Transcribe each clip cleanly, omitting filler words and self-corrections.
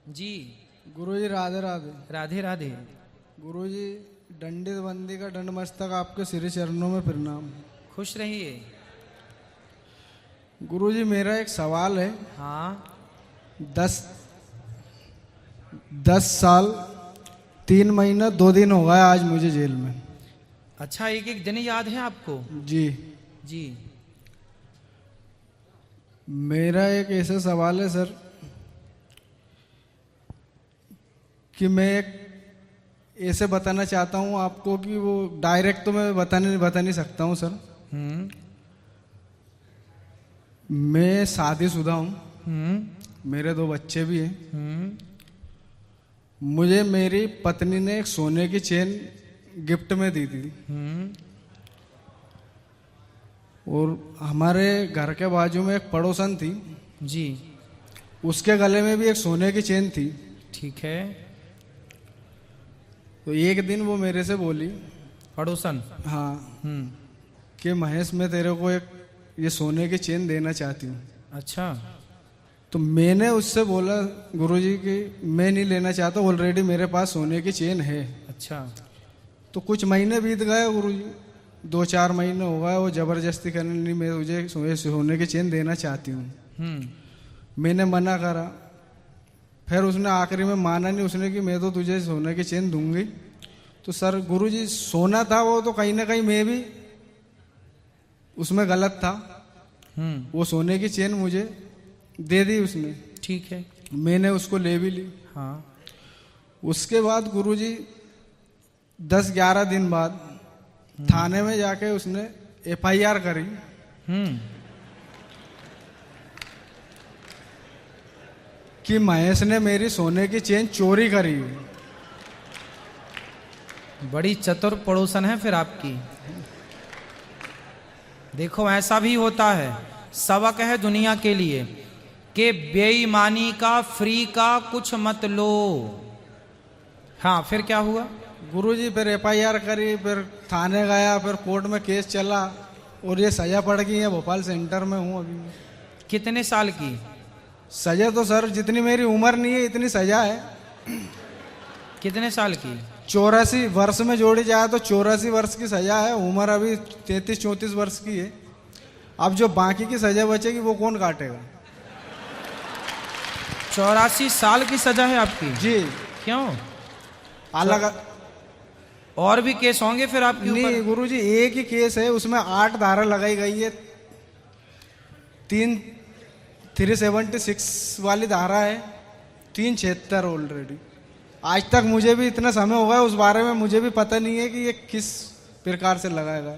जी। गुरुजी राधे राधे। राधे राधे। गुरुजी दंडित बंदी का दंड मस्तक आपके श्री चरणों में प्रणाम। खुश रहिए। गुरुजी मेरा एक सवाल है। हाँ। 10 साल 3 महीना 2 दिन हो गया आज मुझे जेल में। अच्छा, एक एक दिन याद है आपको? जी जी। मेरा एक ऐसा सवाल है सर कि मैं एक ऐसे बताना चाहता हूँ आपको कि वो डायरेक्ट तो मैं बता नहीं सकता हूँ सर। मैं शादीशुदा हूँ। मेरे 2 बच्चे भी हैं। मुझे मेरी पत्नी ने एक सोने की चेन गिफ्ट में दी थी। और हमारे घर के बाजू में एक पड़ोसन थी जी। उसके गले में भी एक सोने की चेन थी। ठीक है। तो एक दिन वो मेरे से बोली, पड़ोसन? हाँ, कि महेश मैं तेरे को एक ये सोने की चेन देना चाहती हूँ। अच्छा। तो मैंने उससे बोला गुरुजी कि मैं नहीं लेना चाहता, ऑलरेडी मेरे पास सोने की चेन है। अच्छा। तो कुछ महीने बीत गए गुरुजी, 2-4 महीने हो गए, वो जबरदस्ती करने नहीं, मैं तुझे सोने की चेन देना चाहती हूँ। मैंने मना करा, फिर उसने आखिरी में माना नहीं, उसने कि मैं तो तुझे सोने की चेन दूंगी। तो सर गुरुजी सोना था वो, तो कहीं ना कहीं मैं भी उसमें गलत था। वो सोने की चेन मुझे दे दी उसने। ठीक है। मैंने उसको ले भी ली। हाँ। उसके बाद गुरुजी 10-11 दिन बाद थाने में जाके उसने FIR करी कि महेश ने मेरी सोने की चेन चोरी करी। बड़ी चतुर पड़ोसन है फिर आपकी। देखो ऐसा भी होता है, सबक है दुनिया के लिए कि बेईमानी का फ्री का कुछ मत लो। हाँ, फिर क्या हुआ? गुरुजी फिर FIR करी, फिर थाने गया, फिर कोर्ट में केस चला और ये सजा पड़ गई है। भोपाल सेंटर में हूँ अभी। कितने साल की सजा? तो सर जितनी मेरी उम्र नहीं है इतनी सजा है। कितने साल की? 84 वर्ष में जोड़ी जाए तो 84 वर्ष की सजा है। उम्र अभी 33-34 वर्ष की है। अब जो बाकी की सजा बचेगी वो कौन काटेगा? 84 साल की सजा है आपकी? जी। क्यों? अलग और भी केस होंगे फिर आपके ऊपर? नहीं गुरुजी, एक ही केस है, उसमें 8 धारा लगाई गई है। 376 वाली धारा है, 376 ऑलरेडी। आज तक मुझे भी इतना समय हो गया उस बारे में मुझे भी पता नहीं है कि ये किस प्रकार से लगाएगा।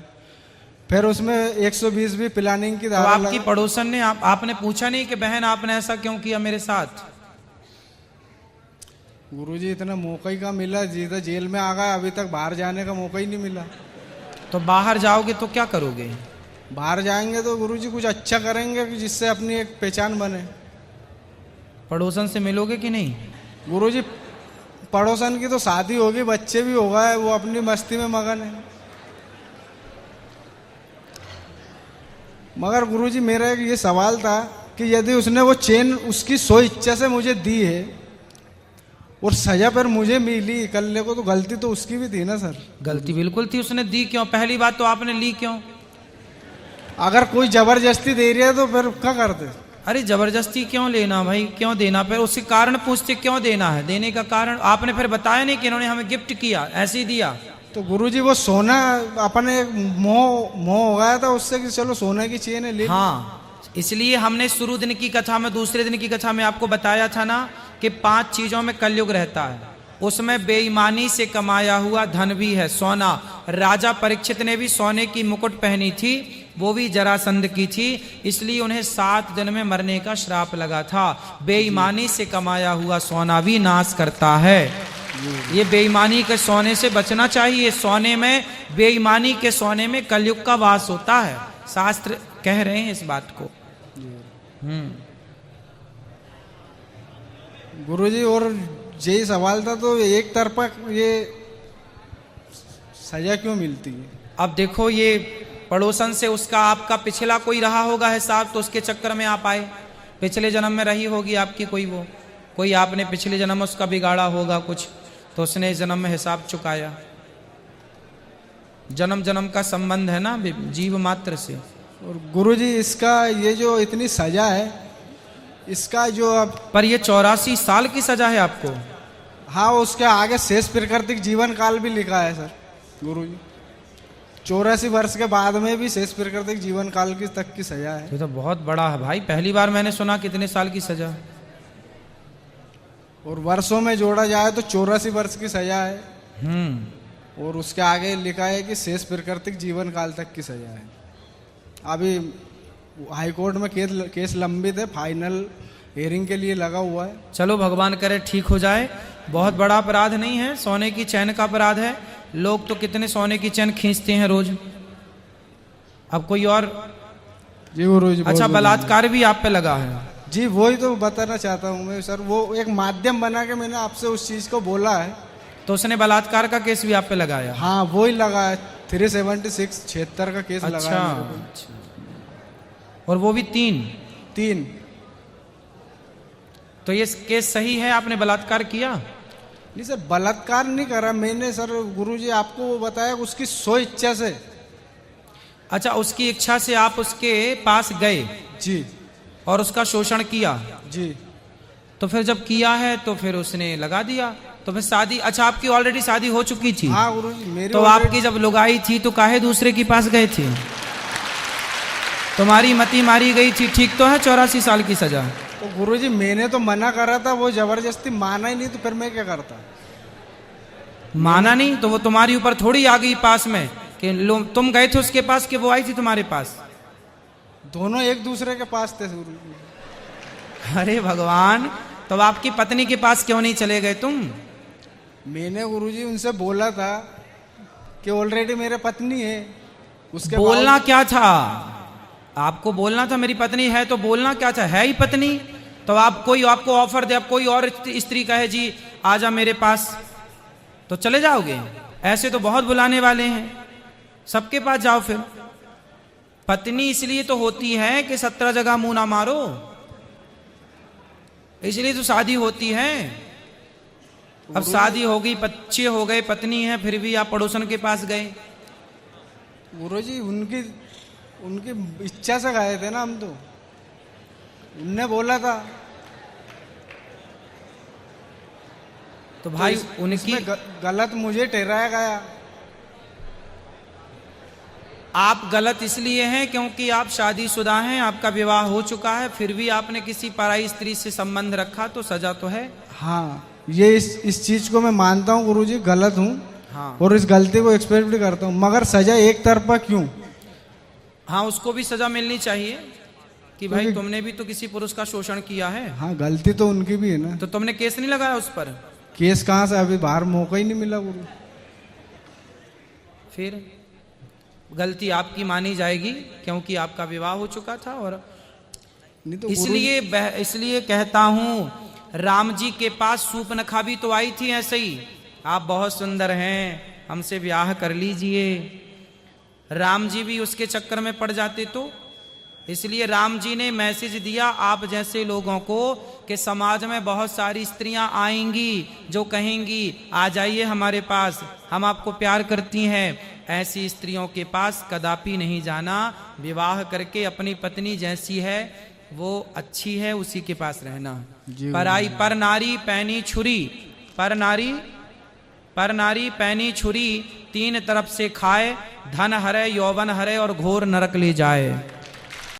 फिर उसमें 120 भी प्लानिंग की धारा। तो आपकी पड़ोसन ने आपने पूछा नहीं कि बहन आपने ऐसा क्यों किया मेरे साथ? गुरुजी इतना मौका ही का मिला, जीता जेल में आ गया, अभी तक बाहर जाने का मौका ही नहीं मिला। तो बाहर जाओगे तो क्या करोगे? बाहर जाएंगे तो गुरुजी कुछ अच्छा करेंगे कि जिससे अपनी एक पहचान बने। पड़ोसन से मिलोगे कि नहीं? गुरुजी पड़ोसन की तो शादी होगी, बच्चे भी हो गए, वो अपनी मस्ती में मगन है। मगर गुरुजी मेरा एक ये सवाल था कि यदि उसने वो चेन उसकी सो इच्छा से मुझे दी है और सजा पर मुझे मिली कल्ले को, तो गलती तो उसकी भी थी ना सर? गलती बिल्कुल थी। उसने दी क्यों? पहली बात तो आपने ली क्यों? अगर कोई जबरदस्ती दे रही है तो फिर क्या करते? अरे जबरदस्ती क्यों लेना भाई, क्यों देना? फिर उसके कारण पूछते क्यों देना है, देने का कारण आपने फिर बताया नहीं कि इन्होंने हमें गिफ्ट किया, ऐसे ही दिया। तो गुरुजी वो सोना अपने मोह हो गया था उससे कि चलो सोने की चेन है ले। हाँ, इसलिए हमने शुरू दिन की कथा में, दूसरे दिन की कथा में आपको बताया था ना कि 5 चीजों में कलयुग रहता है। उसमें बेईमानी से कमाया हुआ धन भी है, सोना। राजा परीक्षित ने भी सोने की मुकुट पहनी थी, वो भी जरासंध की थी, इसलिए उन्हें 7 दिन में मरने का श्राप लगा था। बेईमानी से कमाया हुआ सोना भी नाश करता है। ये बेईमानी के सोने से बचना चाहिए। सोने में, बेईमानी के सोने में कलयुग का वास होता है। शास्त्र कह रहे हैं इस बात को। गुरुजी और यही सवाल था, तो एक तरफा ये सजा क्यों मिलती है? अब देखो, ये पड़ोसन से उसका आपका पिछला कोई रहा होगा हिसाब, तो उसके चक्कर में आप आए। पिछले जन्म में रही होगी आपकी कोई वो। कोई आपने पिछले जन्म में उसका बिगाड़ा होगा कुछ, तो उसने इस जन्म में हिसाब चुकाया। जन्म जन्म का संबंध है ना जीव मात्र से। और गुरुजी इसका ये जो इतनी सजा है, इसका जो अब पर ये 84 साल की सजा है आपको। हाँ, उसके आगे शेष प्राकृतिक जीवन काल भी लिखा है सर गुरुजी। 84 वर्ष के बाद में भी शेष प्राकृतिक जीवन काल की तक की सजा है। ये तो बहुत बड़ा है भाई, पहली बार मैंने सुना कितने साल की सजा। और वर्षों में जोड़ा जाए तो 84 वर्ष की सजा है। और उसके आगे लिखा है कि शेष प्राकृतिक जीवन काल तक की सजा है। अभी हाई कोर्ट में केस लंबित है, फाइनल हियरिंग के लिए लगा हुआ है। चलो भगवान करे ठीक हो जाए। बहुत बड़ा अपराध नहीं है, सोने की चैन का अपराध है। लोग तो कितने सोने की चैन खींचते हैं रोज। अब कोई और जी गुरुजी। अच्छा, बलात्कार भी आप पे लगा है। जी वही तो बताना चाहता हूँ मैं सर, वो एक माध्यम बना के मैंने आपसे उस चीज को बोला है। तो उसने बलात्कार का केस भी आप पे लगाया? हाँ वही लगा है, 376 76 का केस लगा है मेरे पे। अच्छा। और वो भी तीन। तो ये केस सही है, आपने बलात्कार किया? नहीं सर, बलात्कार नहीं करा मैंने सर। गुरुजी आपको वो बताया उसकी सो इच्छा से। अच्छा, उसकी इच्छा से आप उसके पास गए जी, और उसका शोषण किया जी। तो फिर जब किया है तो फिर उसने लगा दिया, तो फिर शादी। अच्छा, आपकी ऑलरेडी शादी हो चुकी थी? हाँ गुरुजी, मेरी तो आपकी जब लुगाई थी तो काहे दूसरे के पास गए थे? तुम्हारी मती मारी गई थी, ठीक तो है 84 साल की सजा। तो गुरुजी मैंने तो मना करा था, वो जबरदस्ती माना ही नहीं, तो फिर मैं क्या करता? माना नहीं तो वो तुम्हारी ऊपर थोड़ी आ गई पास में कि तुम गए थे उसके पास कि वो आई थी तुम्हारे पास? दोनों एक दूसरे के पास थे गुरुजी। अरे भगवान, तो आपकी पत्नी के पास क्यों नहीं चले गए तुम? मैंने गुरुजी उनसे बोला था कि ऑलरेडी मेरे पत्नी है। उसके बोलना क्या था आपको? बोलना था मेरी पत्नी है, तो बोलना क्या था? है ही पत्नी। तो आप कोई आपको ऑफर दे, अब कोई और स्त्री कहे जी आजा मेरे पास, तो चले जाओगे? ऐसे तो बहुत बुलाने वाले हैं, सबके पास जाओ। फिर पत्नी इसलिए तो होती है कि 17 जगह मुंह ना मारो, इसलिए तो शादी होती है। अब शादी हो गई, बच्चे हो गए, पत्नी है, फिर भी आप पड़ोसन के पास गए। गुरुजी उनकी इच्छा से गए थे ना हम तो, उनने बोला था। तो भाई उनकी गलत मुझे ठहराया गया। आप गलत इसलिए हैं क्योंकि आप शादीशुदा हैं, आपका विवाह हो चुका है, फिर भी आपने किसी पराई स्त्री से संबंध रखा, तो सजा तो है। हाँ, ये इस चीज को मैं मानता हूँ गुरुजी, गलत हूँ। हाँ। और इस गलती को एक्सपेक्ट भी करता हूँ, मगर सजा एक तरफा क्यों? हाँ, उसको भी सजा मिलनी चाहिए कि भाई तुमने भी तो किसी पुरुष का शोषण किया है। हाँ, गलती तो उनकी भी है ना। तो तुमने केस नहीं लगाया उस पर? केस कहाँ से, अभी बाहर मौका ही नहीं मिला गुरु। फिर गलती आपकी मानी जाएगी क्योंकि आपका विवाह हो चुका था। और नहीं तो इसलिए कहता हूं, राम जी के पास सूर्पनखा भी तो आई थी ऐसे ही, आप बहुत सुंदर हैं, हमसे ब्याह कर लीजिए। राम जी भी उसके चक्कर में पड़ जाते तो। इसलिए राम जी ने मैसेज दिया आप जैसे लोगों को कि समाज में बहुत सारी स्त्रियां आएंगी जो कहेंगी आ जाइए हमारे पास, हम आपको प्यार करती हैं। ऐसी स्त्रियों के पास कदापि नहीं जाना। विवाह करके अपनी पत्नी जैसी है वो अच्छी है, उसी के पास रहना। पराई पर नारी पैनी छुरी, पर नारी पैनी छुरी, तीन तरफ से खाए, धन हरे यौवन हरे और घोर नरक ले जाए।